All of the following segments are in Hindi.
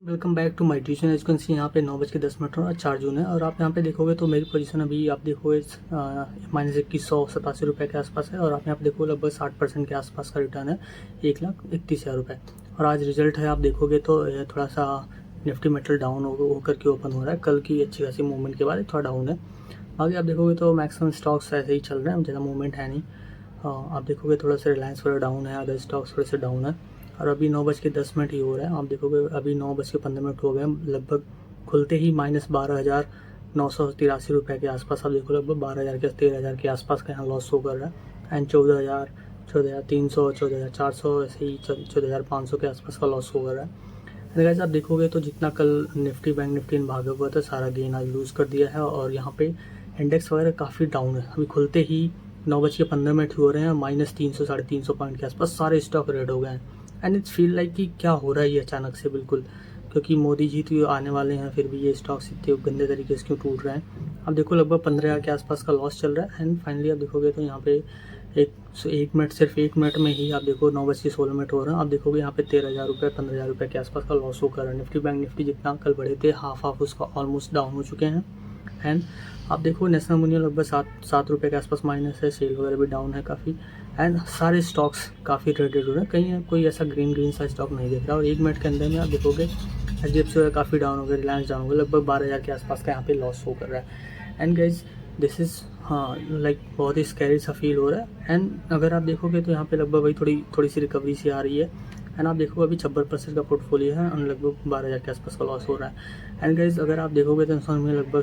Welcome back to my tuition. As can see यहाँ पे 9:10 और 4 जून है और आप यहाँ पे देखोगे तो मेरी पोजीशन अभी आप देखोगे -2187 रुपये के आसपास है और आप यहाँ पे देखोगे लगभग 60% के आसपास का रिटर्न है, 1,31,000 रुपये। और आज रिजल्ट है, आप देखोगे तो ये थोड़ा सा निफ्टी मेटल डाउन होकर के ओपन हो रहा है। कल की अच्छी खासी मूवमेंट के बाद थोड़ा डाउन है। आगे आप देखोगे तो मैक्सिमम स्टॉक्स ऐसे ही चल रहे हैं, ज़्यादा मूवमेंट है नहीं। आप देखोगे थोड़ा सा रिलायंस वगैरह डाउन है, अदर स्टॉक्स थोड़े से डाउन है और अभी 9:10 ही हो रहा है। आप देखोगे अभी 9:15 हो गए, लगभग खुलते ही -12,983 रुपये के आसपास। आप देखो लगभग 12,000 के 13,000 के आसपास का यहाँ लॉस हो कर रहा है एंड 14,000, 14,300, 14,400 ऐसे ही 14,500 के आसपास का लॉस हो कर रहा है। गाइस आप देखोगे तो जितना कल निफ्टी बैंक निफ्टी भागा हुआ था, सारा गेन आज लूज़ कर दिया है और यहाँ पे इंडेक्स वगैरह काफ़ी डाउन है। अभी खुलते ही 9:15 हो रहे हैं, -300 350 पॉइंट के आसपास सारे स्टॉक रेड हो गए हैं। एंड इट्स फील लाइक कि क्या हो रहा है ये अचानक से, बिल्कुल, क्योंकि मोदी जी तो आने वाले हैं, फिर भी ये स्टॉक्स इतने गंदे तरीके से क्यों टूट रहे हैं। अब देखो लगभग 15,000 के आसपास का लॉस चल रहा है एंड फाइनली आप देखोगे तो यहाँ पे सिर्फ एक मिनट में ही आप देखो 9:16 हो रहा है। आप देखोगे यहाँ पे 13,000 रुपये 15,000 रुपये के आसपास का लॉस होकर है। निफ्टी बैंक निफ्टी जितना कल बढ़े थे हाफ उसका ऑलमोस्ट डाउन हो चुके हैं। एंड आप देखो नेशनल यूनियन लगभग 7 रुपये के आसपास माइनस है, सेल वगैरह भी डाउन है काफ़ी एंड सारे स्टॉक्स काफ़ी ट्रेडेड हो रहे हैं। कहीं कोई ऐसा ग्रीन सा स्टॉक नहीं दिख रहा और एक मिनट के अंदर में आप देखोगे HDFC वगैरह काफ़ी डाउन हो गए, रिलायंस डाउन हो गए, लगभग 12,000 के आसपास का यहाँ पे लॉस हो कर रहा है। And guys this is like बहुत ही स्कैरी सा फील हो रहा है। एंड अगर आप देखोगे तो यहाँ पे लगभग वही थोड़ी सी रिकवरी सी आ रही है एंड आप देखोगे अभी 56% का पोर्टफोलियो है और लगभग 12,000 के आसपास का लॉस हो रहा है। एंड गाइज अगर आप देखोगे तो इंसान में लगभग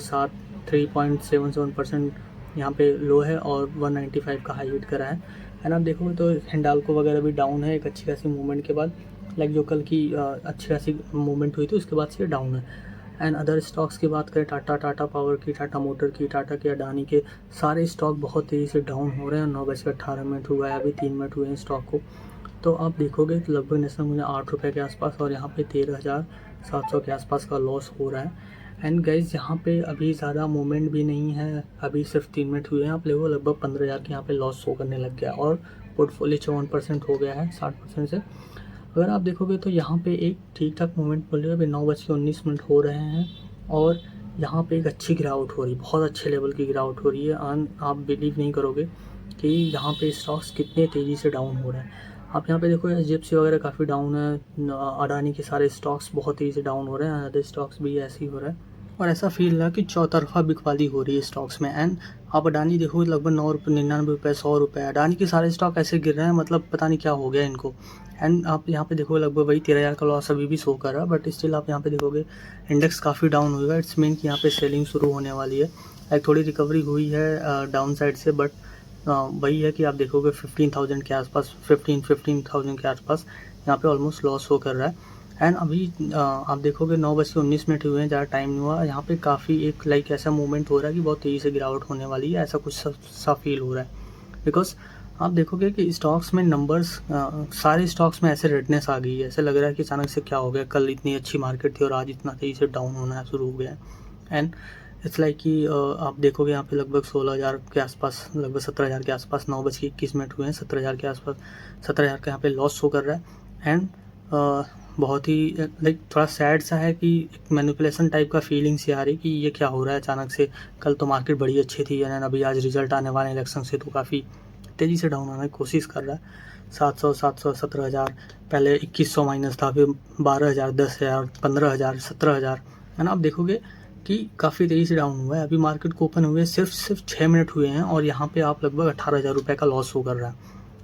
3.77% यहाँ पे लो है और 195 का हाई हिट करा है। एंड आप देखोगे तो हिंडाल्को वगैरह भी डाउन है एक अच्छी खासी मूवमेंट के बाद, लाइक जो कल की अच्छी खासी मूवमेंट हुई थी उसके बाद से डाउन है। एंड अदर स्टॉक्स की बात करें, टाटा पावर की, टाटा मोटर की, टाटा के, अडानी के, सारे स्टॉक बहुत तेज़ी से डाउन हो रहे हैं। 9:18 हुआ है, अभी 3 मिनट हुए हैं स्टॉक को। तो आप देखोगे तो लगभग नेशनल मुझे 8 रुपये के आसपास और यहाँ पे 13,700 के आसपास का लॉस हो रहा है। एंड गाइज यहाँ पे अभी ज़्यादा मूवमेंट भी नहीं है, अभी सिर्फ 3 मिनट हुए हैं। आप लोगों लगभग 15,000 के यहाँ पे लॉस शो करने लग गया और पोर्टफोलियो 54% हो गया है 60% से। अगर आप देखोगे तो यहाँ पे एक ठीक ठाक मूवमेंट बोल रहे हो, अभी 9:19 हो रहे हैं और यहाँ पे एक अच्छी गिरावट हो रही है, बहुत अच्छे लेवल की गिरावट हो रही है। आप बिलीव नहीं करोगे कि यहाँ पे स्टॉक्स कितने तेज़ी से डाउन हो रहे हैं। आप यहाँ पे देखो HDFC वगैरह काफ़ी डाउन है, अडानी के सारे स्टॉक्स बहुत तेज़ी से डाउन हो रहे हैं, अदर स्टॉक्स भी ऐसे ही हो रहा है और ऐसा फील रहा कि चौतरफा बिकवाली हो रही है स्टॉक्स में। एंड आप अडानी देखो लगभग 9 रुपये 99 रुपये 100 रुपये, अडानी के सारे स्टॉक ऐसे गिर रहे हैं, मतलब पता नहीं क्या हो गया इनको। एंड आप यहाँ पे देखोगे लगभग वही 13,000 का लॉस अभी भी शो कर रहा है, बट स्टिल आप यहाँ पे देखोगे इंडेक्स काफ़ी डाउन होगा। इट्स मीन कि यहाँ पे सेलिंग शुरू होने वाली है, लाइक थोड़ी रिकवरी हुई है डाउन साइड से, बट वही है कि आप देखोगे 15,000 के आसपास 15,000 के आसपास यहाँ पे ऑलमोस्ट लॉस हो कर रहा है। एंड अभी आप देखोगे 9:19 हुए हैं, ज़्यादा टाइम नहीं हुआ, यहाँ पे काफ़ी एक लाइक ऐसा मूवमेंट हो रहा है कि बहुत तेज़ी से गिरावट होने वाली है, ऐसा कुछ सा फील हो रहा है। बिकॉज आप देखोगे कि स्टॉक्स में नंबर्स सारे स्टॉक्स में ऐसे रेडनेस आ गई है, ऐसे लग रहा है कि अचानक से क्या हो गया, कल इतनी अच्छी मार्केट थी और आज इतना तेज़ी से डाउन होना शुरू हो गया है। एंड इट्स लाइक कि आप देखोगे यहाँ पे लगभग 16,000 के आसपास, लगभग 17,000 के आसपास 9:21 हुए हैं, 17,000 के आसपास 17,000 का यहाँ पे लॉस शो कर रहा है। एंड बहुत ही लाइक थोड़ा सैड सा है कि एक मैनिपुलेशन टाइप का फीलिंग सी आ रही कि ये क्या हो रहा है अचानक से। कल तो मार्केट बड़ी अच्छी थी एंड अभी आज रिजल्ट आने वाले इलेक्शन से तो काफ़ी तेज़ी से डाउन होने की कोशिश कर रहा है। 700 700 17,000, पहले 2100 माइनस था, फिर 12,000 10,000 15,000 17,000। एंड आप देखोगे कि काफ़ी तेज़ी से डाउन हुआ है। अभी मार्केट को ओपन हुए सिर्फ 6 मिनट हुए हैं और यहाँ पे आप लगभग 18,000 रुपये का लॉस हो कर रहा है।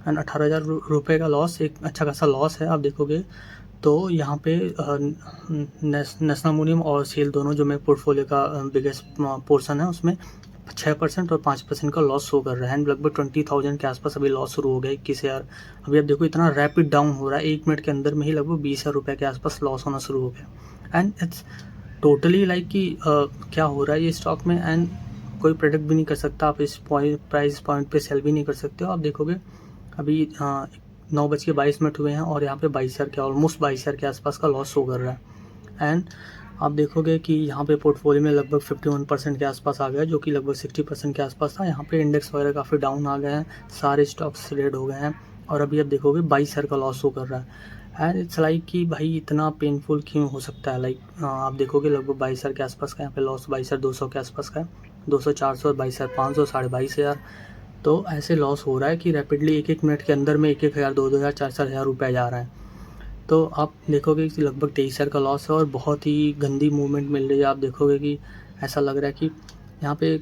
एंड 18,000 रुपये का लॉस एक अच्छा खासा लॉस है। आप देखोगे तो यहाँ पे नेशनल एल्युमिनियम और सेल दोनों जो मेरे पोर्टफोलियो का बिगेस्ट पोर्शन है उसमें 6% और 5% का लॉस शो कर रहा है। एंड लगभग 20,000 के आसपास अभी लॉस शुरू हो गया, 21,000। अभी आप देखो इतना रैपिड डाउन हो रहा है, एक मिनट के अंदर में ही लगभग 20,000 रुपये के आसपास लॉस होना शुरू हो गया। एंड इट्स टोटली लाइक कि क्या हो रहा है ये स्टॉक में। एंड कोई प्रेडिक्ट भी नहीं कर सकता, आप इस प्राइस पॉइंट पे सेल भी नहीं कर सकते हो। आप देखोगे अभी 9:22 हुए हैं और यहाँ पे 22,000 के ऑलमोस्ट 22,000 के आसपास का लॉस शो कर रहा है। एंड आप देखोगे कि यहाँ पे पोर्टफोलियो में लगभग 51% के आसपास आ गया, जो कि लगभग 60% के आसपास था। यहाँ पे इंडेक्स वगैरह काफ़ी डाउन आ गए हैं, सारे स्टॉक्स रेड हो गए हैं और अभी आप देखोगे 22,000 का लॉस शो कर रहा है। एंड इट्स लाइक कि भाई इतना पेनफुल क्यों हो सकता है। लाइक आप देखोगे लगभग 22,000 के आसपास का यहाँ पे लॉस, 22,200 के आसपास का है, 200, 400, 22,500, 22,500। तो ऐसे लॉस हो रहा है कि रैपिडली एक एक मिनट के अंदर में 1,000, 2,000, 4,000 रुपये जा रहा है। तो आप देखोगे कि लगभग 23,000 का लॉस है और बहुत ही गंदी मूवमेंट मिल रही है। आप देखोगे कि ऐसा लग रहा है कि यहाँ पे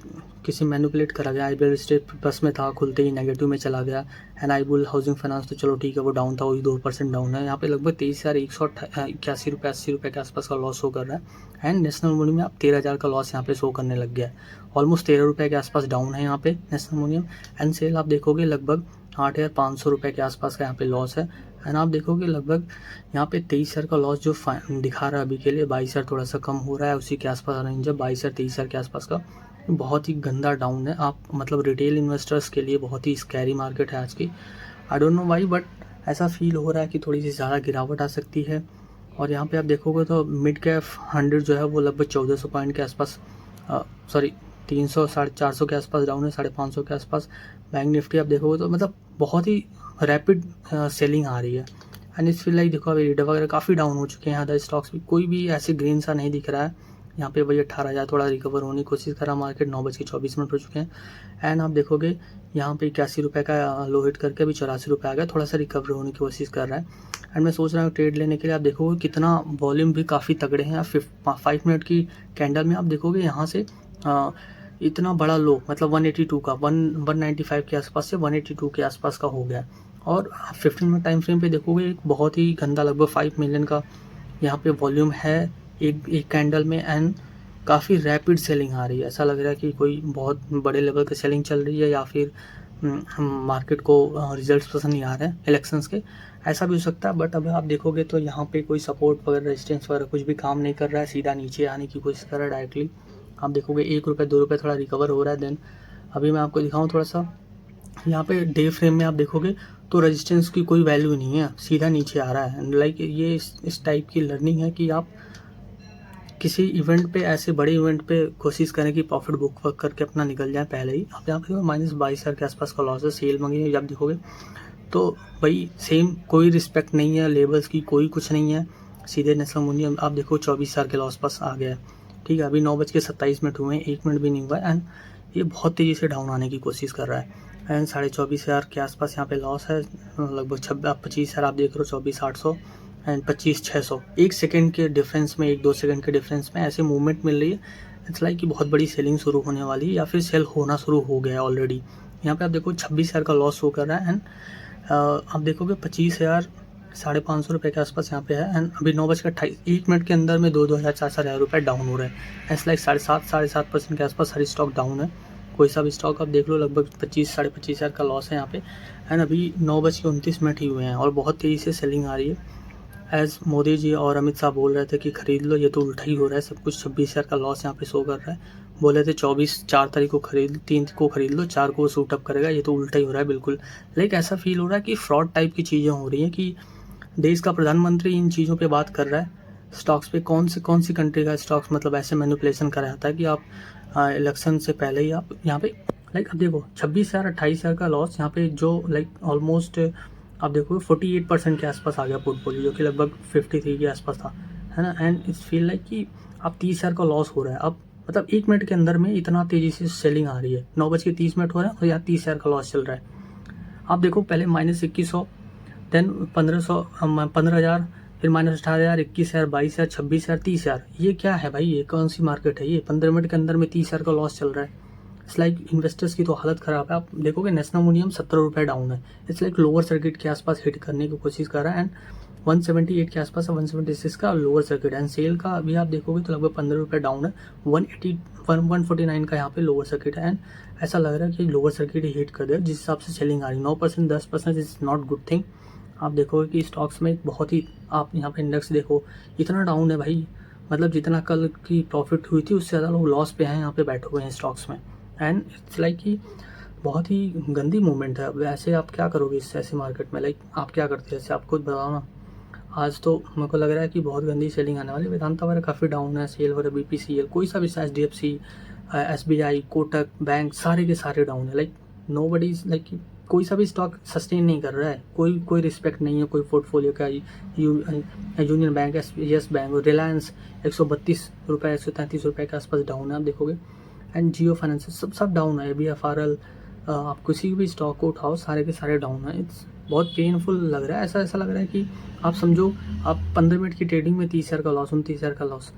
किसी मैनिपुलेट करा गया। आईबीएल स्टेट प्लस में था, खुलते ही नेगेटिव में चला गया। एंड आईबुल हाउसिंग फाइनेंस तो चलो ठीक है, वो डाउन था, वही 2% डाउन है। यहाँ पे लगभग 23,181 रुपये, 80 रुपये के आसपास का लॉस शो कर रहा है। एंड नेशनल मोनियम में आप 13,000 का लॉस यहाँ पे शो करने लग गया है। ऑलमोस्ट 13 रुपये के आसपास डाउन है यहाँ पे नेशनल मोनियम। एंड सेल आप देखोगे लगभग 8,500 रुपये के आसपास का यहाँ पे लॉस है। एंड आप देखोगे लगभग यहाँ पे 23,000 का लॉस जो दिखा रहा है अभी के लिए, 22,000 थोड़ा सा कम हो रहा है, उसी के आसपास रेंज है, 22,000, 23,000 के आसपास का। बहुत ही गंदा डाउन है। आप मतलब रिटेल इन्वेस्टर्स के लिए बहुत ही स्कैरी मार्केट है आज की। I don't know why, but ऐसा फील हो रहा है कि थोड़ी सी ज़्यादा गिरावट आ सकती है। और यहाँ पे आप देखोगे तो मिड कैप 100 जो है वो लगभग 1,400 पॉइंट के आसपास, सॉरी 300, 450 के आसपास डाउन है, 550 के आसपास। बैंक निफ्टी आप देखोगे तो मतलब बहुत ही रैपिड सेलिंग आ रही है। एंड इस फील लाइक देखो अभी रीडर वगैरह काफ़ी डाउन हो चुके हैं। अदर स्टॉक्स भी कोई भी ऐसे ग्रीन सा नहीं दिख रहा है। यहाँ पे वही 18,000 थोड़ा रिकवर होने की कोशिश कर रहा मार्केट। 9:24 हो चुके हैं। एंड आप देखोगे यहाँ पे 81 रुपये का लो हिट करके अभी 84 रुपये आ गया, थोड़ा सा रिकवर होने की कोशिश कर रहा है। एंड मैं सोच रहा हूँ ट्रेड लेने के लिए। आप देखोगे कितना वॉल्यूम भी काफ़ी तगड़े हैं। आप 5 मिनट की कैंडल में आप देखोगे यहाँ से इतना बड़ा लो, मतलब 182 का 195 के आसपास से 182 के आसपास का हो गया। और 15 मिनट टाइम फ्रेम पे देखोगे एक बहुत ही गंदा लगभग 5 मिलियन का यहाँ पे वॉल्यूम है एक कैंडल में। एंड काफ़ी रैपिड सेलिंग आ रही है। ऐसा लग रहा है कि कोई बहुत बड़े लेवल की सेलिंग चल रही है, या फिर मार्केट को रिजल्ट्स पसंद नहीं आ रहे हैं इलेक्शंस के। ऐसा भी हो सकता है। बट अब आप देखोगे तो यहाँ पे कोई सपोर्ट वगैरह, रेजिस्टेंस वगैरह कुछ भी काम नहीं कर रहा है, सीधा नीचे आने की कोशिश कर रहा है डायरेक्टली। आप देखोगे 1 रुपये 2 रुपये थोड़ा रिकवर हो रहा है। देन अभी मैं आपको दिखाऊँ थोड़ा सा, यहाँ पे डे फ्रेम में आप देखोगे तो रेजिस्टेंस की कोई वैल्यू नहीं है, सीधा नीचे आ रहा है। लाइक ये इस टाइप की लर्निंग है कि आप किसी इवेंट पे, ऐसे बड़े इवेंट पे कोशिश करें कि प्रॉफिट बुक करके अपना निकल जाए पहले ही। आप यहाँ पे -22,000 के आसपास का लॉस है। सेल मंगी जब देखोगे तो भाई सेम, कोई रिस्पेक्ट नहीं है लेवल्स की, कोई कुछ नहीं है। सीधे नेशनल मोनियम आप देखो 24,000 के लॉस पास आ गया है। ठीक है, अभी 9:27 हुए हैं, 1 मिनट भी नहीं हुआ। एंड ये बहुत तेज़ी से डाउन आने की कोशिश कर रहा है। एंड 24,500 के आसपास यहाँ पे लॉस है। लगभग 25,000 आप देख रहे हो, 24,800 एंड 25,600। 1 सेकंड के डिफरेंस में, 1-2 सेकंड के डिफरेंस में ऐसे मूवमेंट मिल रही है। इट्स लाइक कि बहुत बड़ी सेलिंग शुरू होने वाली है, या फिर सेल होना शुरू हो गया है ऑलरेडी। यहाँ पे आप देखो 26,000 का लॉस शो कर रहा है। एंड आप देखोगे 25,000, 550 रुपये के आसपास यहाँ पे है। एंड अभी 9:28, 1 मिनट के अंदर में 2,000, 4,000 रुपये डाउन हो रहे हैं। इट्स लाइक 7.5% के आसपास सारी स्टॉक डाउन है। कोई सा भी स्टॉक आप देख लो लगभग 25, 25,500 का लॉस है यहाँ पे। एंड अभी 9:29 ही हुए हैं और बहुत तेज़ी से सेलिंग आ रही है। एज़ मोदी जी और अमित शाह बोल रहे थे कि खरीद लो, ये तो उल्टा ही हो रहा है सब कुछ। 26,000 का लॉस यहाँ पे शो कर रहा है। बोले थे 4 तारीख को खरीद, 3 को खरीद लो, 4 को सूट अप करेगा। ये तो उल्टा ही हो रहा है बिल्कुल। लाइक ऐसा फील हो रहा है कि फ्रॉड टाइप की चीज़ें हो रही हैं, कि देश का प्रधानमंत्री इन चीज़ों पे बात कर रहा है। स्टॉक्स पे कौन सी कंट्री का स्टॉक्स मतलब ऐसे मैनिपुलेशन करा जाता है कि आप इलेक्शन से पहले ही आप यहाँ पे, लाइक अब देखो 26,000, 28,000 का लॉस यहाँ पे, जो लाइक ऑलमोस्ट आप देखो 48% के आसपास आ गया पोर्टफोलियो, जो कि लगभग 53 के आसपास था, है ना। एंड इट्स फील लाइक कि अब 30,000 का लॉस हो रहा है। अब मतलब 1 मिनट के अंदर में इतना तेज़ी से सेलिंग आ रही है। 9:30 हो रहा है और यहाँ 30,000 का लॉस चल रहा है। आप देखो पहले -2100, देन 15,000, फिर -18,000, 21,000, 22,000, 26,000, 30,000। ये क्या है भाई, ये कौन सी मार्केट है ये? 15 मिनट के अंदर में 30,000 का लॉस चल रहा है। इट्स लाइक इन्वेस्टर्स की तो हालत ख़राब है। आप देखोगे नेशनल मोनियम 17 रुपये डाउन है। इट्स लाइक लोअर सर्किट के आसपास हिट करने की कोशिश कर रहा है। एंड 178 के आसपास, 176 का लोअर सर्किट। एंड सेल का अभी आप देखोगे तो लगभग 15 रुपये डाउन है। 149 का यहाँ पे लोअर सर्किट है। एंड ऐसा लग रहा है कि लोअर सर्किट ही हिट कर दे, जिस हिसाब से सेलिंग आ रही है 9%, 10% इज नॉट गुड थिंग। आप देखोगे कि स्टॉक्स में बहुत ही, आप यहाँ पे इंडेक्स देखो इतना डाउन है भाई, मतलब जितना कल की प्रॉफिट हुई थी उससे ज़्यादा लोग लॉस पे हैं यहाँ पे बैठे हुए हैं स्टॉक्स में। एंड इट्स लाइक कि बहुत ही गंदी मूवमेंट है। वैसे आप क्या करोगे इस ऐसे मार्केट में? लाइक आप क्या करते हैं ऐसे, आप खुद बताओ ना। आज तो मेरे को लग रहा है कि बहुत गंदी सेलिंग आने वाली। वेदांता वगैरह काफ़ी डाउन है, सेल वगैरह, BPCL, कोई सा भी HDFC, SBI, कोटक बैंक, सारे के सारे डाउन है। Like nobody is like कोई सा भी स्टॉक सस्टेन नहीं कर रहा है, कोई रिस्पेक्ट नहीं है कोई पोर्टफोलियो का। Union bank, yes bank, Reliance 132 रुपये 133 रुपये के आसपास डाउन है आप देखोगे। एंड जियो फाइनेंस सब डाउन है। BFRL, आप किसी भी स्टॉक को उठाओ सारे के सारे डाउन है। इट्स बहुत पेनफुल लग रहा है। ऐसा लग रहा है कि आप समझो आप 15 मिनट की ट्रेडिंग में 30,000 का लॉस, 29,000 का लॉस।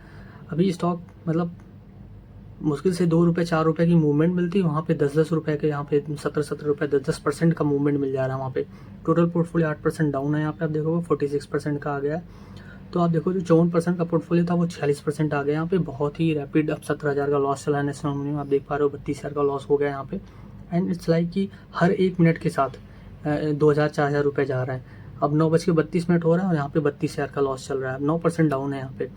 अभी स्टॉक मतलब मुश्किल से 2 रुपये 4 रुपये की मूवमेंट मिलती है, वहाँ पे 10-10 रुपये के, यहाँ पे 17-17 रुपये 10% का मूवमेंट मिल जा रहा है वहाँ पे। टोटल पोर्टफोलियो 8% डाउन है यहाँ पे आप देखोगे, 46% का आ गया है। तो आप देखो जो 54% का पोर्टफोलियो था वो 46% आ गया यहाँ पे। बहुत ही रैपिड अब 17,000 का लॉस चला है नेशनल में, आप देख पा रहे हो 32,000 का लॉस हो गया यहाँ पे। एंड इट्स लाइक कि हर 1 मिनट के साथ 2,000-4,000 रुपये जा रहा है। अब 9:32 हो रहा है और यहाँ पे 32,000 का लॉस चल रहा है। 9% डाउन है यहाँ पे।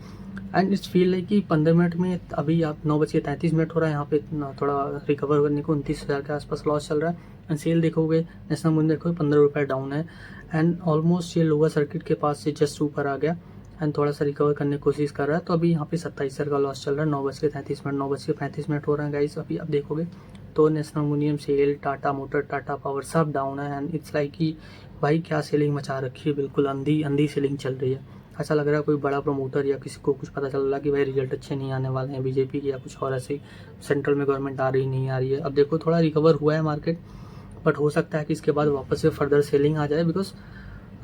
एंड इट्स फील लाइक कि 15 मिनट में अभी आप 9:33 हो रहा है, यहाँ पे थोड़ा रिकवर करने को 29,000 के आसपास लॉस चल रहा है। एंड सेल देखोगे नेशनल मून देखोगे 15 रुपये डाउन है। एंड ऑलमोस्ट ये लोअर सर्किट के पास से जस्ट ऊपर आ गया एंड थोड़ा सा रिकवर करने की कोशिश कर रहा है। तो अभी यहाँ पे 27,000 का लॉस चल रहा है। 9:35 हो रहा है गाइस। अभी आप देखोगे तो national union, SAIL, Tata motor, Tata power सब डाउन है। एंड इट्स लाइक कि भाई क्या सेलिंग मचा रखी है, बिल्कुल अंधी सेलिंग चल रही है। ऐसा लग रहा है कोई बड़ा प्रमोटर या किसी को कुछ पता चल रहा है कि भाई रिजल्ट अच्छे नहीं आने वाले हैं बीजेपी के, या कुछ और ऐसे सेंट्रल में गवर्नमेंट आ रही नहीं आ रही है। अब देखो थोड़ा रिकवर हुआ है मार्केट, बट हो सकता है कि इसके बाद वापस से फर्दर सेलिंग आ जाए, बिकॉज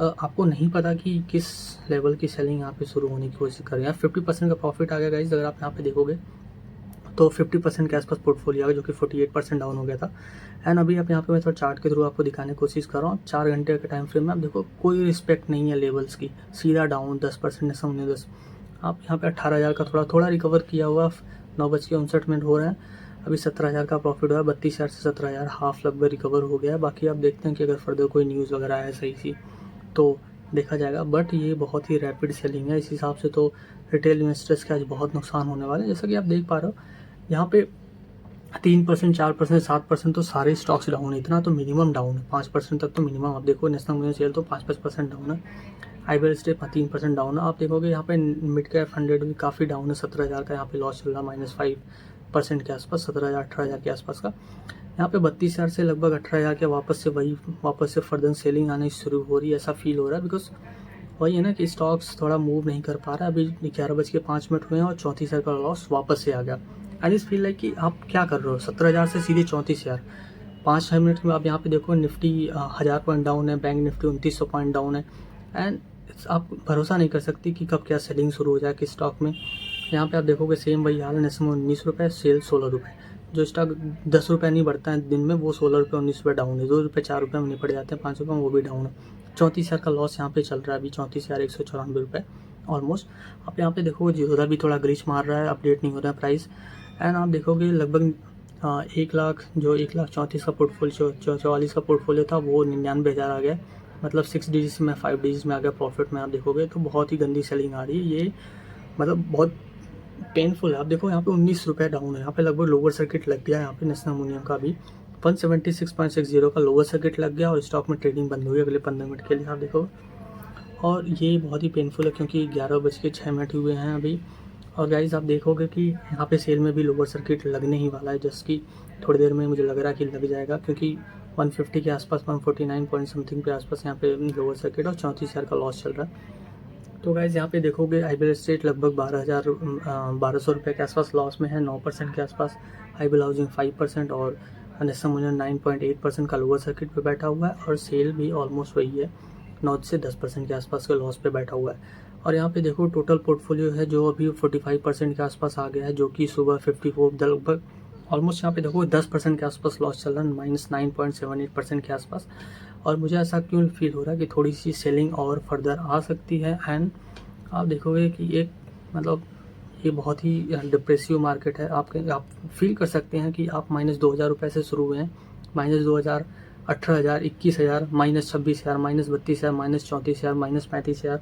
आपको नहीं पता कि किस लेवल की सेलिंग यहाँ पे शुरू होने की कोशिश कर रही है। 50% का प्रॉफिट आ गया गाइस, अगर आप यहाँ पे देखोगे तो 50% के आसपास पोर्टफोलियो आ गया, जो कि 48% डाउन हो गया था। एंड अभी आप यहाँ पे मैं थोड़ा चार्ट के थ्रू आपको दिखाने की कोशिश कर रहा हूँ। 4 घंटे के टाइम फ्रेम में आप देखो कोई रिस्पेक्ट नहीं है लेवल्स की, सीधा डाउन 10% समझे 10। आप यहाँ पे 18,000 का थोड़ा रिकवर किया हुआ, 9:59 हो रहा है। अभी 17,000 का प्रॉफिट हुआ है, 32,000 से 17,000 हाफ लगभग रिकवर हो गया है। बाकी आप देखते हैं कि अगर फर्दर कोई न्यूज़ वगैरह आए सही सी तो देखा जाएगा, बट ये बहुत ही रैपिड सेलिंग है। इस हिसाब से तो रिटेल इन्वेस्टर्स के आज बहुत नुकसान होने वाले हैं। जैसा कि आप देख पा रहे हो यहाँ पे 3%, 4%, 7% तो सारे स्टॉक्स डाउन है। इतना तो मिनिमम डाउन है, 5% तक तो मिनिमम। आप देखो नेशनल म्यूचुअल तो 5% डाउन है। IBL स्टेप 3% डाउन है। आप देखोगे यहाँ पे मिड कैप 100 भी काफ़ी डाउन है। 17,000 का यहाँ पे लॉस चल रहा है, -5% के आसपास, 17,000 18,000 के आसपास का। यहाँ पे 32,000 से लगभग 18,000 के वापस से फर्दर सेलिंग आनी शुरू हो रही है, ऐसा फील हो रहा है। बिकॉज वही है ना कि स्टॉक्स थोड़ा मूव नहीं कर पा रहा है। अभी 11:05 हुए हैं और 34,000 का लॉस वापस से आ गया। आई जस्ट फील लाइक कि आप क्या कर रहे हो, 17,000 से सीधे 34,000। 5-6 मिनट में आप यहाँ पे देखो निफ्टी 1,000 पॉइंट डाउन है, बैंक निफ्टी 2900 पॉइंट डाउन है। एंड आप भरोसा नहीं कर सकती कि कब क्या सेलिंग शुरू हो जाए किस स्टॉक में। यहाँ पे आप देखोगे सेम वही हाल है, नेशनल 19 रुपये, सेल 16 रुपये। जो स्टॉक 10 रुपये नहीं बढ़ता है दिन में, वो 16 रुपये 19 रुपये डाउन है। 2 रुपये 4 रुपये में निपट जाते हैं, 5 रुपये में वो भी डाउन है। 34,000 का लॉस यहाँ पे चल रहा है अभी, 34,194 रुपये ऑलमोस्ट। आप यहाँ पे देखोगे जियोदा भी थोड़ा ग्लिच मार रहा है, अपडेट नहीं हो रहा है प्राइस। एंड आप देखोगे लगभग 1,34,000 का पोर्टफोलियो, 44 का पोर्टफोलियो था, वो 99,000 आ गया। मतलब 6 डिजिट्स में 5 डिजिट्स में आ गया प्रॉफिट में। आप देखोगे तो बहुत ही गंदी सेलिंग आ रही है ये, मतलब बहुत पेनफुल है। आप देखो यहाँ पे 19 रुपये डाउन है। यहाँ पे लगभग लोअर सर्किट लग गया है यहाँ पे नेशनल यूनियन का भी 176.60 का लोअर सर्किट लग गया और स्टॉक में ट्रेडिंग बंद हुई अगले 15 मिनट के लिए आप देखो। और ये बहुत ही पेनफुल है क्योंकि 11:06 हुए हैं अभी। और गाइज आप देखोगे कि यहाँ पे सेल में भी लोअर सर्किट लगने ही वाला है, जस्ट कि थोड़ी देर में मुझे लग रहा है कि लग जाएगा, क्योंकि 150 के आसपास, 149 पॉइंट समथिंग के आसपास यहाँ पे लोअर सर्किट और 34,000 का लॉस चल रहा है। तो गाइज यहाँ पे देखोगे IBL स्टेट लगभग 12,000 रुपये के आसपास लॉस में है, 9% के आसपास। IBL हाउसिंग 5% और नेशनल यूनियन 9.8% का लोअर सर्किट पे बैठा हुआ है। और सेल भी ऑलमोस्ट वही है, 9 से 10% के आसपास के लॉस पे बैठा हुआ है। और यहाँ पे देखो टोटल पोर्टफोलियो है जो अभी 45% के आसपास आ गया है, जो कि सुबह 54 लगभग ऑलमोस्ट यहाँ पे देखो 10% के आसपास लॉस चल रहा है, -9.78% के आसपास। और मुझे ऐसा क्यों फील हो रहा है कि थोड़ी सी सेलिंग और फर्दर आ सकती है। एंड आप देखोगे कि एक मतलब ये बहुत ही डिप्रेसिव मार्केट है। आप फील कर सकते हैं कि आप -2,000 रुपये से शुरू हुए हैं, -2,000, 18,000, 21,000, -26,000, -32,000, -34,000, -35,000।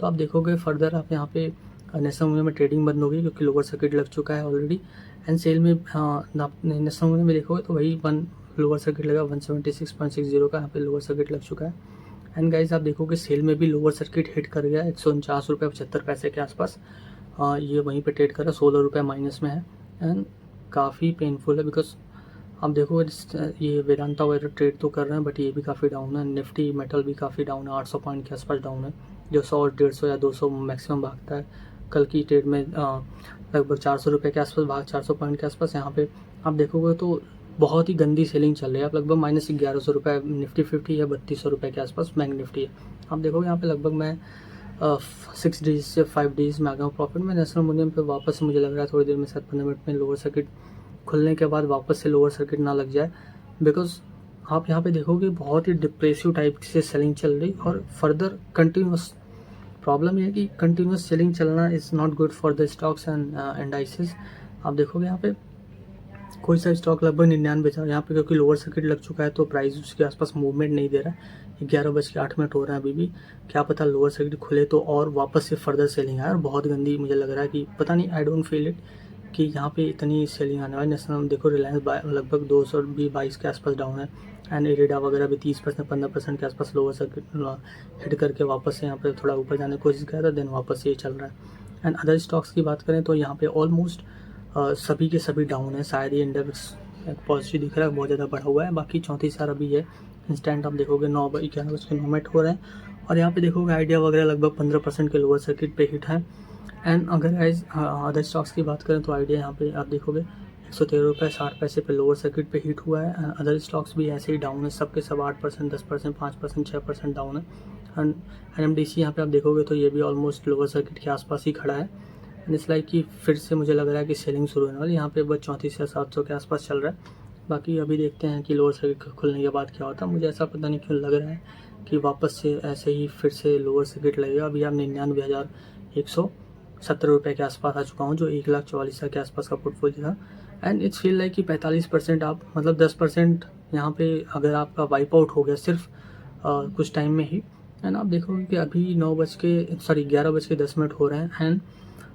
तो आप देखोगे फर्दर आप यहाँ पे नेशनल यूनियन में ट्रेडिंग बंद होगी क्योंकि लोअर सर्किट लग चुका है ऑलरेडी। एंड सेल में नेशनल यूनियन में देखोगे तो वही लोअर सर्किट लगा 176.60 का यहाँ पे लोअर सर्किट लग चुका है। एंड गाइज आप देखोगे सेल में भी लोअर सर्किट हिट कर गया 149 रुपये 75 पैसे के आसपास। ये वहीं पे ट्रेड कर रहा है, 16 रुपये माइनस में है। एंड काफ़ी पेनफुल है बिकॉज आप देखो ये वेदांता वगैरह ट्रेड तो कर रहे हैं, बट ये भी काफ़ी डाउन है। निफ्टी मेटल भी काफ़ी डाउन है, 800 पॉइंट के आसपास डाउन है, जो 100 150 या 200 मैक्सिमम भागता है। कल की ट्रेड में लगभग 400 रुपये के आसपास 400 पॉइंट के आसपास। यहाँ पे आप देखोगे तो बहुत ही गंदी सेलिंग चल रही है। आप लगभग -1100 रुपये निफ्टी 50 या 3200 रुपये के आसपास बैंक निफ्टी है। आप देखोगे यहाँ पे लगभग मैं 6 डेज से 5 डेज में आ गया हूँ प्रॉफिट में। नेशनल मोनियम पे वापस मुझे लग रहा है थोड़ी देर में, शायद 15 मिनट में लोअर सर्किट खुलने के बाद वापस से लोअर सर्किट ना लग जाए, बिकॉज आप यहाँ पे देखोगे बहुत ही डिप्रेसिव टाइप से सेलिंग चल रही और फर्दर कंटिन्यूस। प्रॉब्लम ये है कि कंटिन्यूस सेलिंग चलना is not good for the stocks and indices. आप देखोगे यहाँ पे कोई सा स्टॉक लगभग 99 था यहाँ पे, क्योंकि लोअर सर्किट लग चुका है तो प्राइस उसके आसपास मूवमेंट नहीं दे रहा है। 11:08 हो रहा है अभी भी। क्या पता लोअर सर्किट खुले तो और वापस से फर्दर सेलिंग आए, और बहुत गंदी मुझे लग रहा है कि पता नहीं, आई डोंट फील इट कि यहाँ पे इतनी सेलिंग आने वाली। नेशनल देखो रिलायंस लगभग 222 के आसपास डाउन है, एंड एरिडा वगैरह भी 30% 15% के आसपास लोअर सर्किट हिट करके वापस से यहाँ पे थोड़ा ऊपर जाने की कोशिश कर रहा था, देन वापस ये चल रहा है। एंड अदर स्टॉक्स की बात करें तो यहाँ पे ऑलमोस्ट सभी के सभी डाउन है। शायद ये इंडेक्स पॉजिटिव दिख रहा है, बहुत ज़्यादा बढ़ा हुआ है। बाकी 34 अभी है। इंस्टेंट आप देखोगे 11:11 के 9 है, और यहाँ पे देखोगे आइडिया वगैरह लगभग 15% के लोअर सर्किट पे हिट है। एंड अगर एज अदर स्टॉक्स की बात करें तो आइडिया यहाँ पे आप देखोगे 113 रुपये 60 पैसे पे लोअर सर्किट पे हिट हुआ है। एंड अदर स्टॉक्स भी ऐसे ही डाउन है, सबके सब 8%, 10%, 5%, 6% डाउन है। एंड NMDC यहाँ पे आप देखोगे तो ये भी ऑलमोस्ट लोअर सर्किट के आसपास ही खड़ा है। एंड इस लाइक कि फिर से मुझे लग रहा है कि सेलिंग शुरू होने वाली। यहाँ पे बस 34 या 700 के आसपास चल रहा है। बाकी अभी देखते हैं कि लोअर सर्किट खुलने के बाद क्या होता है। मुझे ऐसा पता नहीं क्यों लग रहा है कि वापस से ऐसे ही फिर से लोअर सर्किट लगेगा। अभी आप 99,170 रुपये के आसपास आ चुका हूँ, जो 1,44,000 के आसपास का पोर्टफोलियो था। एंड इट्स फील लाइक कि 45% आप मतलब 10% यहाँ पे अगर आपका वाइप आउट हो गया सिर्फ कुछ टाइम में ही। एंड आप देखोगे कि अभी 11:10 हो रहे हैं। एंड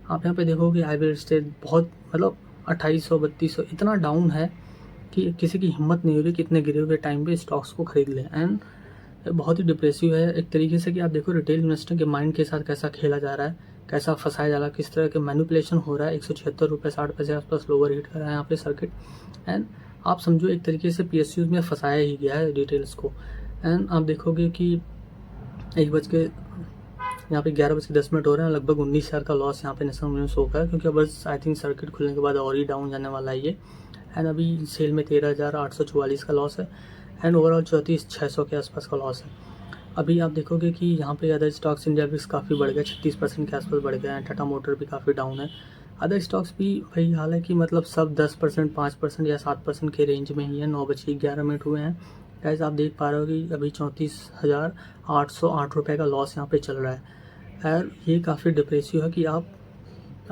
आप यहाँ पे देखोगे आई विल स्टे बहुत मतलब 2800 3200 इतना डाउन है कि किसी की हिम्मत नहीं हो रही कि इतने गिरे हुए टाइम पे स्टॉक्स को खरीद लें। एंड बहुत ही डिप्रेसिव है एक तरीके से कि आप देखो रिटेल इन्वेस्टर के माइंड के साथ कैसा खेला जा रहा है, कैसा फंसाया जा रहा है, किस तरह के मैनिपुलेशन हो रहा है। 176 रुपये 60 पैसे आसपास लोअर हिट कर रहा है यहाँ पे सर्किट। एंड आप समझो एक तरीके से PSUs में फंसाया ही गया है डिटेल्स को। एंड आप देखोगे कि 11:10 हो रहे हैं, लगभग 19,000 का लॉस यहाँ पे नेशनल मोनियम शो का है, क्योंकि बस आई थिंक सर्किट खुलने के बाद और ही डाउन जाने वाला है ये। एंड अभी सेल में 13,844 का लॉस है, एंड ओवरऑल 34,600 के आसपास का लॉस है। अभी आप देखोगे कि यहाँ पे अदर स्टॉक्स इंडिया भी काफ़ी बढ़ गया, 36% के आसपास बढ़ गया है। टाटा मोटर भी काफ़ी डाउन है। अदर स्टॉक्स भी वही हाल है कि मतलब सब 10%, 5% या 7% के रेंज में ही है। 9:11 हुए हैं। गाइस आप देख पा रहे हो कि अभी 34,808 रुपये का लॉस यहाँ पे चल रहा है। और ये काफ़ी डिप्रेसिव है कि आप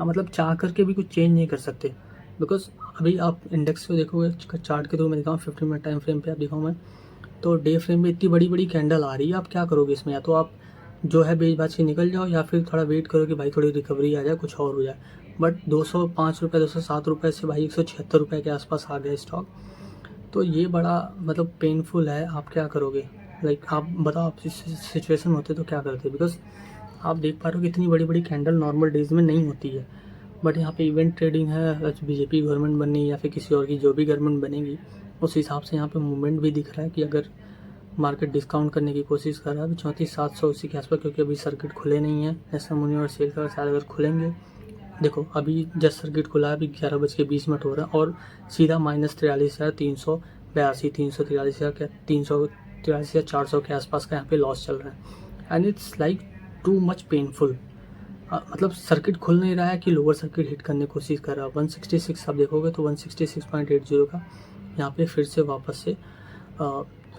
मतलब चाह करके भी कुछ चेंज नहीं कर सकते, बिकॉज अभी आप इंडेक्स को देखोगे चार्ट के थ्रू मैं दिखाऊँ 15 मिनट टाइम फ्रेम पे आप दिखाऊँ मैं, तो डे फ्रेम में इतनी बड़ी बड़ी कैंडल आ रही है। आप क्या करोगे इसमें? या तो आप जो है बेच बाच के निकल जाओ, या फिर थोड़ा वेट करो कि भाई थोड़ी रिकवरी आ जाए, कुछ और हो जाए। बट 205 रुपये 207 रुपये से भाई 176 रुपये के आसपास आ गया स्टॉक। तो ये बड़ा मतलब पेनफुल है। आप क्या करोगे? लाइक आप बताओ, आप इस सिचुएशन होते तो क्या करते? बिकॉज आप देख पा रहे हो कि इतनी बड़ी बड़ी कैंडल नॉर्मल डेज में नहीं होती है, बट यहाँ पे इवेंट ट्रेडिंग है। BJP गवर्नमेंट बननी या फिर किसी और की जो भी गवर्नमेंट बनेगी, उस हिसाब से यहाँ पे मूवमेंट भी दिख रहा है कि अगर मार्केट डिस्काउंट करने की कोशिश कर रहा है। अभी 34,700 उसी के आसपास, क्योंकि अभी सर्किट खुले नहीं है। नेशनल मोनियम और सेल का शायद अगर खुलेंगे, देखो अभी जस्ट सर्किट खुला है, अभी 11:20 हो रहा है, और सीधा -43,382 343,400 के आसपास का यहाँ पे लॉस चल रहा है। And it's like too much painful. मतलब सर्किट खुल नहीं रहा है कि लोअर सर्किट हिट करने की कोशिश कर रहा है। 166 आप देखोगे तो 166.80 का यहाँ पे फिर से वापस से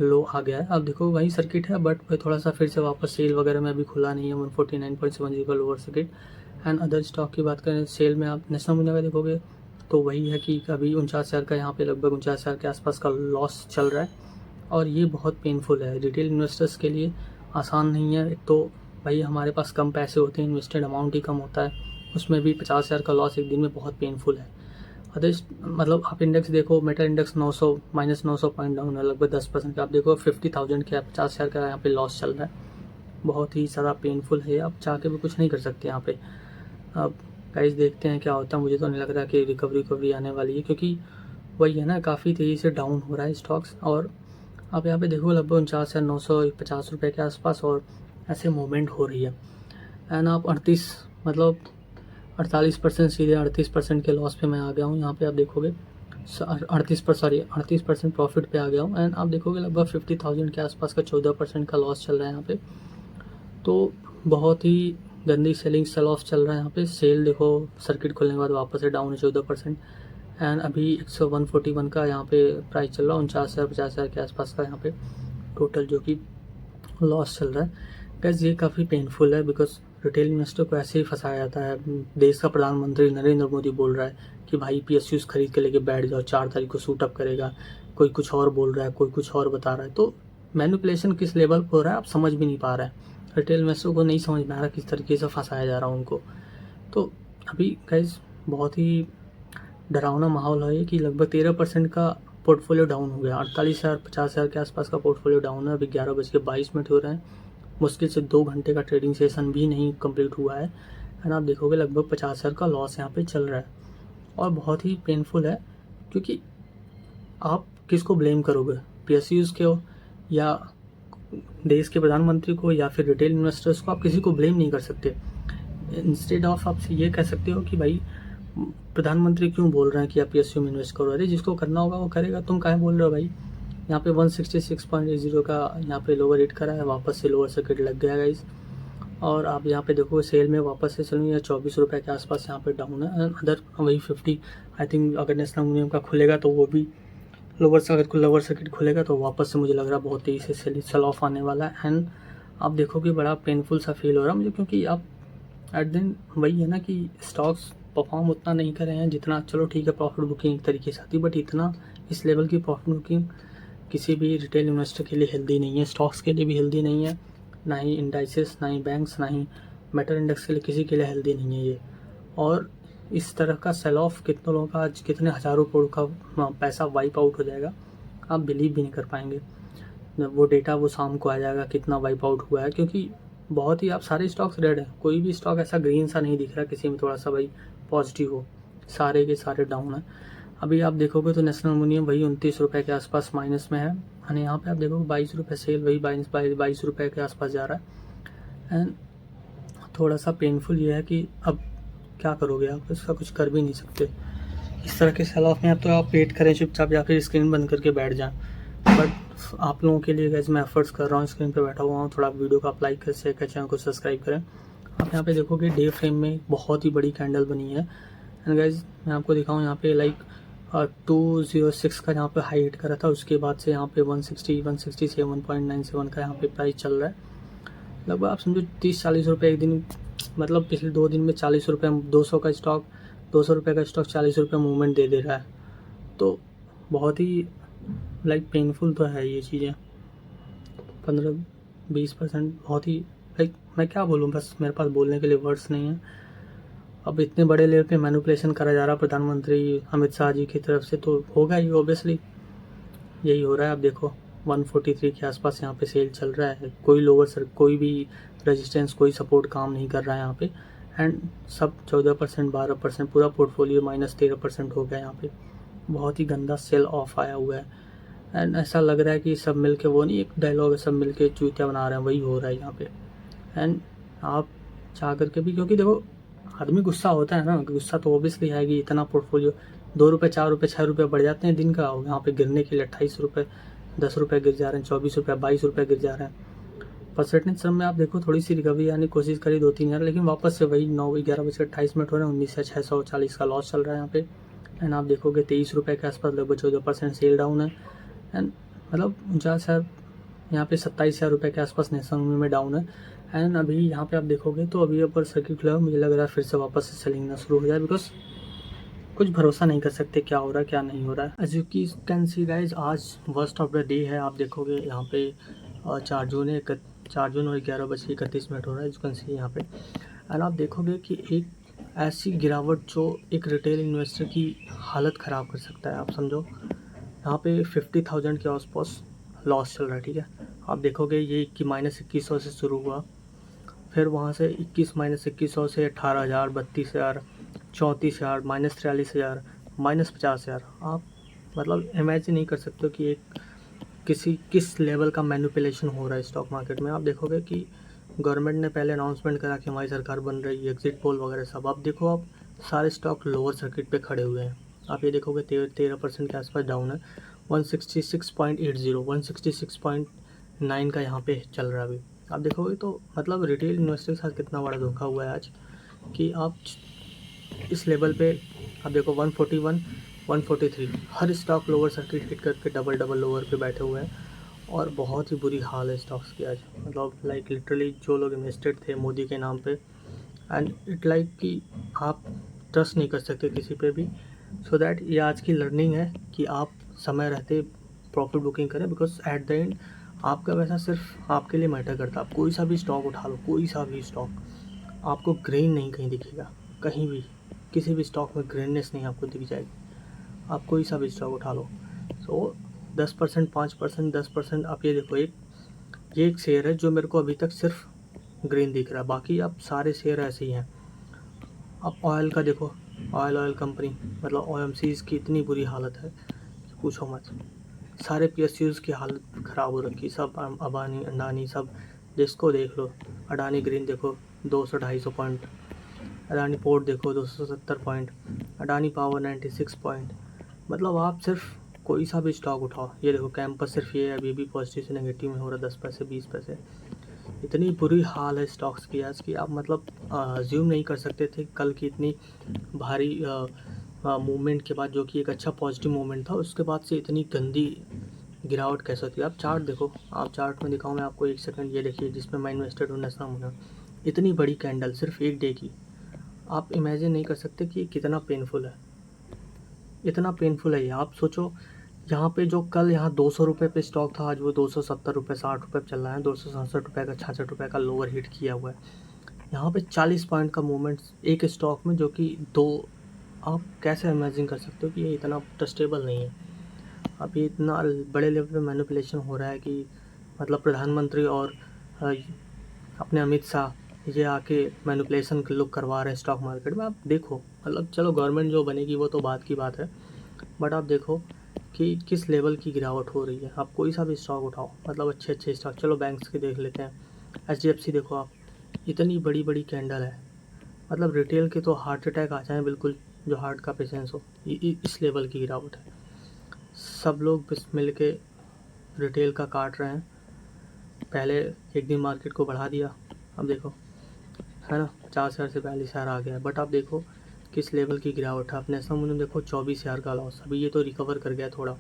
लो आ गया है। आप देखो वही सर्किट है, बट वही थोड़ा सा फिर से वापस सेल वगैरह में अभी खुला नहीं है। 149.70 का lower circuit. And other stock की बात करें, सेल में आप नेशनल मोनियम का देखोगे तो वही है कि अभी 49,000 का यहाँ पे लगभग 49,000 के आसपास का लॉस चल रहा है, और ये बहुत पेनफुल है रिटेल इन्वेस्टर्स के लिए। आसान नहीं है। एक तो भाई हमारे पास कम पैसे होते हैं, इन्वेस्टेड अमाउंट ही कम होता है, उसमें भी 50,000 का लॉस एक दिन में बहुत पेनफुल है। अदर मतलब आप इंडेक्स देखो, मेटल इंडेक्स 900 -900 पॉइंट डाउन है, लगभग 10% का। आप देखो 50,000 का 50,000 का यहाँ पे लॉस चल रहा है। बहुत ही ज़्यादा पेनफुल है। आप चाह के भी कुछ नहीं कर सकते यहाँ पे। अब गाइस देखते हैं क्या होता है। मुझे तो नहीं लग रहा कि रिकवरी आने वाली है, क्योंकि वही है ना, काफ़ी तेज़ी से डाउन हो रहा है स्टॉक्स। और आप यहाँ पे देखो लगभग 49,950 रुपये के आसपास और ऐसे मूवमेंट हो रही है। एंड आप 48% सीधे 38% के लॉस पे मैं आ गया हूँ। यहाँ पे आप देखोगे 38% प्रॉफिट पे आ गया हूँ। एंड आप देखोगे लगभग 50,000 के आसपास का 14% का लॉस चल रहा है यहाँ पे। तो बहुत ही गंदी सेलिंग सेल ऑफ चल रहा है यहाँ पे। सेल देखो सर्किट खुलने के बाद वापस से डाउन है 14%। एंड अभी 141 का यहाँ पे प्राइस चल रहा है, 49,000-50,000 के आसपास का यहाँ पे टोटल जो कि लॉस चल रहा है। गैस ये काफ़ी पेनफुल है, बिकॉज रिटेल इन्वेस्टर को ऐसे ही फंसाया जाता है। देश का प्रधानमंत्री नरेंद्र मोदी बोल रहा है कि भाई PSUs खरीद के लेके बैठ जाओ, 4 तारीख को सूट अप करेगा। कोई कुछ और बोल रहा है, कोई कुछ और बता रहा है। तो मैनिपुलेशन किस लेवल पर हो रहा है आप समझ भी नहीं पा रहे हैं। रिटेल इन्वेस्टर को नहीं समझ में आ रहा किस तरीके से फंसाया जा रहा है उनको। तो अभी गैस बहुत ही डरावना माहौल है कि लगभग 13% का पोर्टफोलियो डाउन हो गया। 48,000-50,000 के आसपास का पोर्टफोलियो डाउन है। अभी 11:22 हो रहे हैं। मुश्किल से 2 घंटे का ट्रेडिंग सेशन भी नहीं कंप्लीट हुआ है। एंड आप देखोगे लगभग 50,000 का लॉस यहाँ पे चल रहा है। और बहुत ही पेनफुल है, क्योंकि आप किसको ब्लेम करोगे, PSUs के हो या देश के प्रधानमंत्री को या फिर रिटेल इन्वेस्टर्स को? आप किसी को ब्लेम नहीं कर सकते। इंस्टेड ऑफ आप ये कह सकते हो कि भाई प्रधानमंत्री क्यों बोल रहे हैं कि आप PSU में इन्वेस्ट करो। अरे जिसको करना होगा वो करेगा, तुम काहे बोल रहे हो भाई। यहाँ पे 166.80 का यहाँ पे लोअर हिट करा है, वापस से लोअर सर्किट लग गया गाइस। और आप यहाँ पे देखो सेल में वापस से चलूँ, या 24 रुपये के आसपास यहाँ पे डाउन है। अदर वही 50 आई थिंक अगर नेशनल यूनियन का खुलेगा तो वो भी लोअर सर्किट खुलेगा तो वापस से मुझे लग रहा है बहुत तेज़ी से सेल ऑफ आने वाला है। एंड आप देखो कि बड़ा पेनफुल सा फील हो रहा है मुझे, क्योंकि आप एट दिन वही है ना कि स्टॉक्स परफॉर्म उतना नहीं कर रहे हैं जितना, चलो ठीक है प्रॉफिट बुकिंग एक तरीके से आती, बट इतना इस लेवल की प्रॉफिट बुकिंग किसी भी रिटेल इन्वेस्टर के लिए हेल्दी नहीं है, स्टॉक्स के लिए भी हेल्दी नहीं है, ना ही इंडाइसेस, ना ही बैंक्स, ना ही मेटल इंडेक्स के लिए, किसी के लिए हेल्दी नहीं है ये। और इस तरह का सेल ऑफ कितने लोगों का आज कितने हज़ारों करोड़ का पैसा वाइप आउट हो जाएगा, आप बिलीव भी नहीं कर पाएंगे। वो डेटा वो शाम को आ जाएगा कितना वाइप आउट हुआ है, क्योंकि बहुत ही आप सारे स्टॉक्स रेड हैं, कोई भी स्टॉक ऐसा ग्रीन सा नहीं दिख रहा किसी में थोड़ा सा भाई पॉजिटिव हो, सारे के सारे डाउन है। अभी आप देखोगे तो नेशनल यूनियन वही 29 रुपये के आसपास माइनस में है। यानी यहाँ पे आप देखोगे 22 रुपये सेल, वही 22 रुपये के आसपास जा रहा है। एंड थोड़ा सा पेनफुल ये है कि अब क्या करोगे आप, इसका कुछ कर भी नहीं सकते। इस तरह के सेल ऑफ में अब तो आप वेट करें चुपचाप या फिर स्क्रीन बंद करके बैठ जाएं। बट आप लोगों के लिए गाइस मैं एफर्ट्स कर रहा हूँ, स्क्रीन पे बैठा हुआ हूँ, थोड़ा वीडियो को आप लाइक कर, शेयर कर, चैनल को सब्सक्राइब करें। आप यहाँ पे देखोगे डे फ्रेम में बहुत ही बड़ी कैंडल बनी है। एंड गाइस मैं आपको दिखाऊँ यहाँ पे लाइक 206 का यहाँ पे हाई हिट करा था, उसके बाद से यहाँ पे 167.97 का यहाँ पे प्राइस चल रहा है। लगभग आप समझो 30-40 रुपये एक दिन, मतलब पिछले 2 दिन में 40 रुपये, 200 का स्टॉक 200 रुपये का स्टॉक 40 रुपये मूवमेंट दे रहा है। तो बहुत ही लाइक पेनफुल तो है ये चीज़ें। 15-20% बहुत ही लाइक मैं क्या बोलूँ, बस मेरे पास बोलने के लिए वर्ड्स नहीं है। अब इतने बड़े लेवल पे मैनिपुलेशन करा जा रहा प्रधानमंत्री अमित शाह जी की तरफ से, तो होगा ही ऑब्वियसली, यही हो रहा है। अब देखो 143 के आसपास यहाँ पे सेल चल रहा है, कोई भी रेजिस्टेंस, कोई सपोर्ट काम नहीं कर रहा है यहाँ पे। एंड सब 14%, 12%, पूरा पोर्टफोलियो -13% हो गया यहाँ पे। बहुत ही गंदा सेल ऑफ आया हुआ है। एंड ऐसा लग रहा है कि सब मिल के, वो नहीं एक डायलॉग है, सब मिल के चूतिया बना रहे हैं, वही हो रहा है यहाँ पे। एंड आप चाह करके भी, क्योंकि देखो आदमी गुस्सा होता है ना, गुस्सा तो ओबियसली आएगी। इतना पोर्टफोलियो 2 रुपये, 4 रुपये, 6 रुपये बढ़ जाते हैं दिन का, यहाँ पे गिरने के लिए 28 रुपये, 10 रुपये गिर जा रहे हैं, 24 रुपये, 22 रुपये गिर जा रहे हैं। परसेंटेज सम में आप देखो थोड़ी सी रिकवरी आने की कोशिश करी 2-3 हज़ार, लेकिन वापस से वही 11:28 हो रहे हैं, 19,640 का लॉस चल रहा है यहाँ पे। एंड आप देखोगे 23 रुपये के आसपास लगभग 14% सेल डाउन है। एंड मतलब 49,000, यहाँ पे 27,000 रुपये के आसपास नेशनल में डाउन है। एंड अभी यहाँ पे आप देखोगे तो अभी ऊपर सर्किट खुला, मुझे लग रहा है फिर से वापस से सेलिंग ना शुरू हो जाए, बिकॉज कुछ भरोसा नहीं कर सकते क्या हो रहा है क्या नहीं हो रहा है। As you can see guys, आज वर्स्ट ऑफ द डे है। आप देखोगे यहाँ पे 4 जून और 11:31 हो रहा है, एज यू कैन सी यहाँ पे। एंड आप देखोगे कि एक ऐसी गिरावट जो एक रिटेल इन्वेस्टर की हालत ख़राब कर सकता है। आप समझो यहाँ पे 50,000 के आसपास लॉस चल रहा है, ठीक है। आप देखोगे ये -2100 से शुरू हुआ, फिर वहाँ से -2100 से 18,000, 32,000, 34,000, -43,000, -50,000। आप मतलब इमेजिन नहीं कर सकते हो कि एक किस लेवल का मैनिपुलेशन हो रहा है स्टॉक मार्केट में। आप देखोगे कि गवर्नमेंट ने पहले अनाउंसमेंट करा कि हमारी सरकार बन रही है, एग्जिट पोल वगैरह सब। अब देखो, आप सारे स्टॉक लोअर सर्किट पे खड़े हुए हैं। आप ये देखोगे 13% के आसपास डाउन है। 166.80 166.9 का यहाँ पे चल रहा है अभी। आप देखोगे तो मतलब रिटेल इन्वेस्टर के साथ कितना बड़ा धोखा हुआ है आज, कि आप इस लेवल पे आप देखो 141 143 हर स्टॉक लोअर सर्किट हिट करके डबल लोअर पे बैठे हुए हैं। और बहुत ही बुरी हाल है स्टॉक्स की आज। मतलब लाइक लिटरली जो लोग इन्वेस्टेड थे मोदी के नाम पे, एंड इट लाइक कि आप ट्रस्ट नहीं कर सकते किसी पे भी। सो दैट ये आज की लर्निंग है कि आप समय रहते प्रॉफिट बुकिंग करें, बिकॉज एट द एंड आपका पैसा सिर्फ आपके लिए मैटर करता है। आप कोई सा भी स्टॉक उठा लो, कोई सा भी स्टॉक, आपको ग्रीन नहीं कहीं दिखेगा, कहीं भी किसी भी स्टॉक में ग्रीननेस नहीं आपको दिख जाएगी। आप कोई सा भी स्टॉक उठा लो। सो 10% 5% 10%। आप ये देखो, ये एक शेयर है जो मेरे को अभी तक सिर्फ ग्रीन दिख रहा है, बाकी आप सारे शेयर ऐसे ही हैं। आप ऑयल का देखो, ऑयल कंपनी मतलब OMCs की इतनी बुरी हालत है कि पूछो मत। सारे PSUs की हालत ख़राब हो रखी, सब अबानी अडानी सब। जिसको देख लो, अडानी ग्रीन देखो 200-250 पॉइंट, अडानी पोर्ट देखो 270 पॉइंट, अडानी पावर 96 पॉइंट। मतलब आप सिर्फ कोई सा भी स्टॉक उठाओ, ये देखो कैंपस सिर्फ ये अभी भी पॉजिटिव से नेगेटिव में हो रहा है, 10 पैसे 20 पैसे। इतनी बुरी हाल है स्टॉक्स की आज की, आप मतलब अज्यूम नहीं कर सकते थे कल की इतनी भारी मूवमेंट के बाद, जो कि एक अच्छा पॉजिटिव मूवमेंट था, उसके बाद से इतनी गंदी गिरावट कैसे होती है। आप चार्ट देखो, आप चार्ट में दिखाऊँ मैं आपको, एक सेकंड ये देखिए जिसमें मैं इन्वेस्टेड हूँ, नेशनल मुना। इतनी बड़ी कैंडल सिर्फ एक डे की, आप इमेजिन नहीं कर सकते कि कितना पेनफुल है, इतना पेनफुल है ये। आप सोचो, यहाँ पे जो कल यहाँ 200 रुपये पे स्टॉक था, आज वो 270 रुपये 60 रुपये चल रहा है। 267 रुपये का 66 रुपये का लोअर हिट किया हुआ है। यहाँ पे 40 पॉइंट का मूवमेंट एक स्टॉक में, जो कि दो, आप कैसे इमेजिन कर सकते हो कि ये इतना ट्रस्टेबल नहीं है। अब ये इतना बड़े लेवल पे मैनिपुलेशन हो रहा है कि मतलब प्रधानमंत्री और अपने अमित शाह ये आके मैनिपुलेशन लोग करवा रहे हैं स्टॉक मार्केट में। आप देखो, मतलब चलो गवर्नमेंट जो बनेगी वो तो बात की बात है, बट आप देखो कि किस लेवल की गिरावट हो रही है। आप कोई सा भी स्टॉक उठाओ, मतलब अच्छे स्टॉक, चलो बैंक्स के देख लेते हैं। HDFC देखो आप, इतनी बड़ी बड़ी कैंडल है, मतलब रिटेल के तो हार्ट अटैक आ जाए बिल्कुल, जो हार्ट का पेशेंस हो। इस लेवल की गिरावट है। सब लोग बस मिल के रिटेल का काट रहे हैं। पहले एक दिन मार्केट को बढ़ा दिया, अब देखो है ना 50,000 से 42,000 आ गया है। बट आप देखो किस लेवल की गिरावट है। अपने नेशनल में देखो 24,000 का लॉस, अभी ये तो रिकवर कर गया थोड़ा,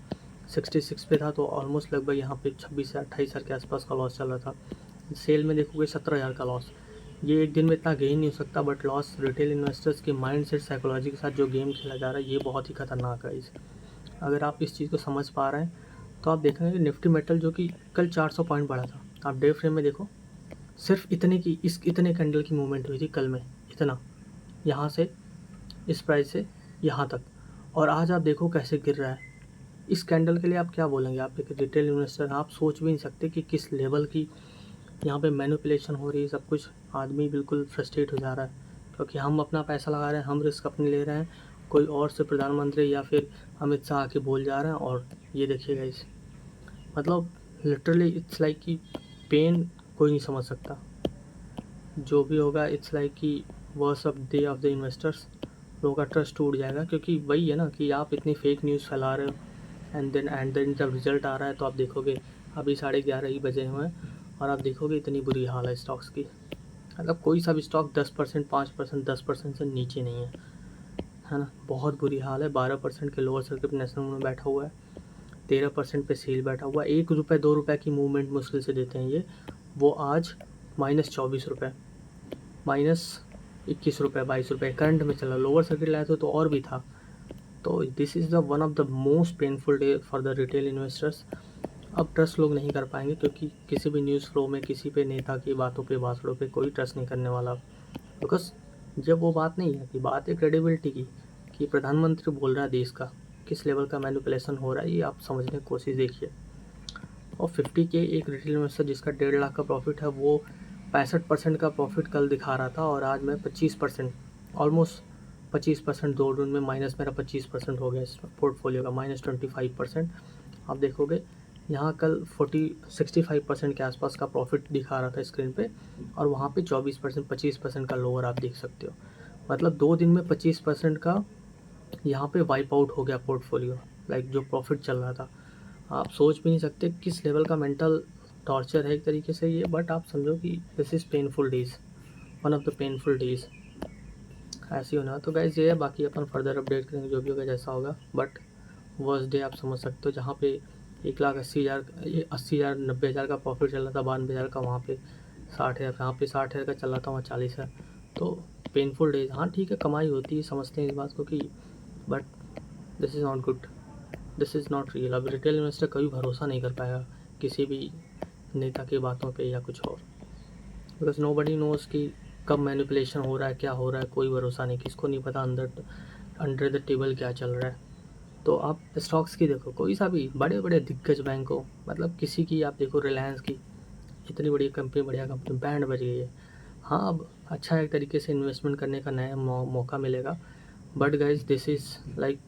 66 पे था, तो ऑलमोस्ट लगभग यहाँ पे 26 से 28,000 के आसपास का लॉस चल रहा था। सेल में देखोगे 17,000 का लॉस। ये एक दिन में इतना गेन नहीं हो सकता, बट लॉस रिटेल इन्वेस्टर्स के माइंड सेट साइकोलॉजी के साथ जो गेम खेला जा रहा है, ये बहुत ही खतरनाक है। इस अगर आप इस चीज़ को समझ पा रहे हैं तो आप देखेंगे कि निफ्टी मेटल जो कि कल 400 पॉइंट बढ़ा था, आप डे फ्रेम में देखो, सिर्फ इतने कैंडल की मूवमेंट हुई थी कल में, इतना, यहाँ से इस प्राइस से यहाँ तक। और आज आप देखो कैसे गिर रहा है। इस कैंडल के लिए आप क्या बोलेंगे? आप एक रिटेल इन्वेस्टर, आप सोच भी नहीं सकते कि किस लेवल की यहाँ पे मैनिपुलेशन हो रही है सब कुछ। आदमी बिल्कुल फ्रस्ट्रेट हो जा रहा है, क्योंकि हम अपना पैसा लगा रहे हैं, हम रिस्क अपने ले रहे हैं, कोई और से प्रधानमंत्री या फिर अमित शाह आके बोल जा रहे हैं, और ये देखिएगा इस, मतलब लिटरली इट्स लाइक कि पेन कोई नहीं समझ सकता। जो भी होगा इट्स लाइक कि worst of day of the investors, लोगों का ट्रस्ट टूट जाएगा। क्योंकि वही है ना कि आप इतनी फेक न्यूज़ फैला रहे हो, एंड देन जब रिजल्ट आ रहा है तो आप देखोगे अभी 11:30 ही बजे हुए हैं, और आप देखोगे इतनी बुरी हाल है स्टॉक्स की। मतलब कोई सा भी स्टॉक 10% 5% 10% से नीचे नहीं है ना। बहुत बुरी हाल है। 12% के लोअर सर्किट नेशनल में बैठा हुआ है, 13% पे सेल बैठा हुआ है। 1 रुपये 2 रुपये की मूवमेंट मुश्किल से देते हैं ये, वो आज -24 रुपये, -21 रुपये 22 रुपये करंट में चला। लोअर सर्किट लाया तो और भी था। तो this is the one of the most painful day for the retail investors. अब ट्रस्ट लोग नहीं कर पाएंगे, क्योंकि किसी भी न्यूज़ फ्लो में किसी पे नेता की बातों पे भाषणों पे कोई ट्रस्ट नहीं करने वाला। बिकॉज जब वो बात नहीं है कि बात है क्रेडिबिलिटी की, कि प्रधानमंत्री बोल रहा है देश का, किस लेवल का मैनिपुलेशन हो रहा है ये आप समझने की कोशिश देखिए। और 50 के एक रिटेल इन्वेस्टर जिसका 1.5 लाख का प्रॉफिट है, वो 65% का प्रॉफिट कल दिखा रहा था, और आज मैं 25%, ऑलमोस्ट 25% 2 दिन में माइनस मेरा 25% हो गया इस पोर्टफोलियो का, -25%। आप देखोगे यहाँ कल 65% के आसपास का प्रॉफिट दिखा रहा था स्क्रीन पे, और वहाँ पे 24% 25% का लोअर आप देख सकते हो। मतलब 2 दिन में 25% का यहाँ पे वाइप आउट हो गया पोर्टफोलियो, जो प्रॉफिट चल रहा था। आप सोच भी नहीं सकते किस लेवल का मेंटल टॉर्चर है एक तरीके से ये, बट आप समझो कि this is painful days, one of the painful days. ऐसे ही होना। तो गाइस ये है, बाकी अपन फर्दर अपडेट करेंगे जो भी होगा जैसा होगा। बट वर्स्ट डे आप समझ सकते हो, जहाँ पे 1,80,000 80,000 90,000 का प्रॉफिट चल रहा था, 92,000 का, वहाँ पे 60,000, यहाँ पे 60,000 का चल रहा था, वहाँ 40,000। तो पेनफुल डेज। हाँ ठीक है, कमाई होती है, समझते हैं इस बात को कि, but this is not good, this is not real. अब रिटेल इन्वेस्टर कभी भरोसा नहीं कर पाएगा किसी भी नेता की बातों पे या कुछ और, बिकॉज नोबडी नोज़ कि कब मैनिपुलेशन हो रहा है, क्या हो रहा है, कोई भरोसा नहीं, किसको नहीं पता अंडर द टेबल क्या चल रहा है। तो आप स्टॉक्स की देखो, कोई सा भी बड़े बड़े दिग्गज बैंक हो, मतलब किसी की आप देखो, रिलायंस की, इतनी बड़ी कंपनी, बढ़िया कंपनी, बैंड बज गई है। हाँ, अब अच्छा एक तरीके से इन्वेस्टमेंट करने का नया मौका मिलेगा, but guys this is like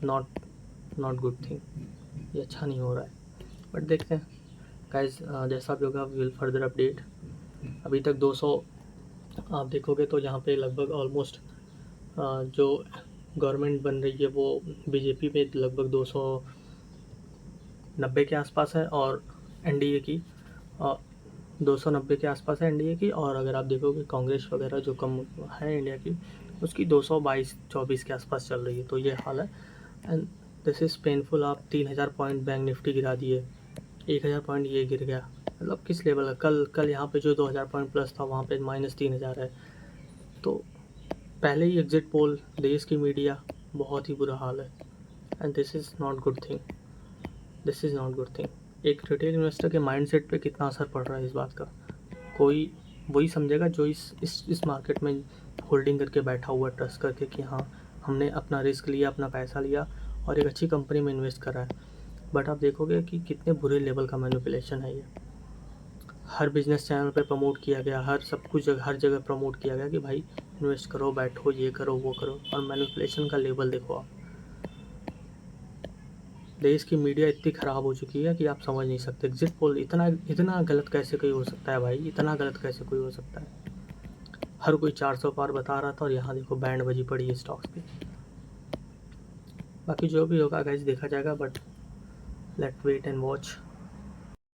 not good thing, ये अच्छा नहीं हो रहा है। बट देखते हैं गाइज, जैसा भी होगा वी विल फर्दर अपडेट। अभी तक 200 आप देखोगे तो यहाँ पे लगभग ऑलमोस्ट जो गवर्नमेंट बन रही है वो बीजेपी में लगभग 290 के आसपास है, और एनडीए की 290 के आसपास है एनडीए की। और अगर आप देखोगे कांग्रेस वगैरह जो कम है इंडिया की, उसकी 222-24 के आसपास चल रही है। तो ये हाल है, एंड दिस इज़ पेनफुल। आप 3,000 पॉइंट बैंक निफ्टी गिरा दिए, 1,000 पॉइंट ये गिर गया, मतलब किस लेवल का। कल यहाँ पे जो 2,000 पॉइंट प्लस था, वहाँ पे -3,000 है। तो पहले ही एग्जिट पोल, देश की मीडिया, बहुत ही बुरा हाल है, and this is not good thing, this is not good thing. एक रिटेल इन्वेस्टर के माइंडसेट पे कितना असर पड़ रहा है इस बात का, कोई वही समझेगा जो इस मार्केट में होल्डिंग करके बैठा हुआ, ट्रस्ट करके कि हाँ हमने अपना रिस्क लिया, अपना पैसा लिया और एक अच्छी कंपनी में इन्वेस्ट करा है। बट आप देखोगे कि कितने बुरे लेवल का मैनिपुलेशन है ये। हर बिजनेस चैनल पे प्रमोट किया गया, हर जगह प्रमोट किया गया कि भाई इन्वेस्ट करो, बैठो, ये करो, वो करो, और मैनिपुलेशन का लेवल देखो आप। देश की मीडिया इतनी ख़राब हो चुकी है कि आप समझ नहीं सकते। एग्जिट पोल इतना गलत कैसे कोई हो सकता है भाई, इतना गलत कैसे कोई हो सकता है। हर कोई 400 पार बता रहा था, और यहाँ देखो बैंड बजी पड़ी है स्टॉक्स पे। बाकी जो भी होगा गाइस देखा जाएगा, but let wait and watch.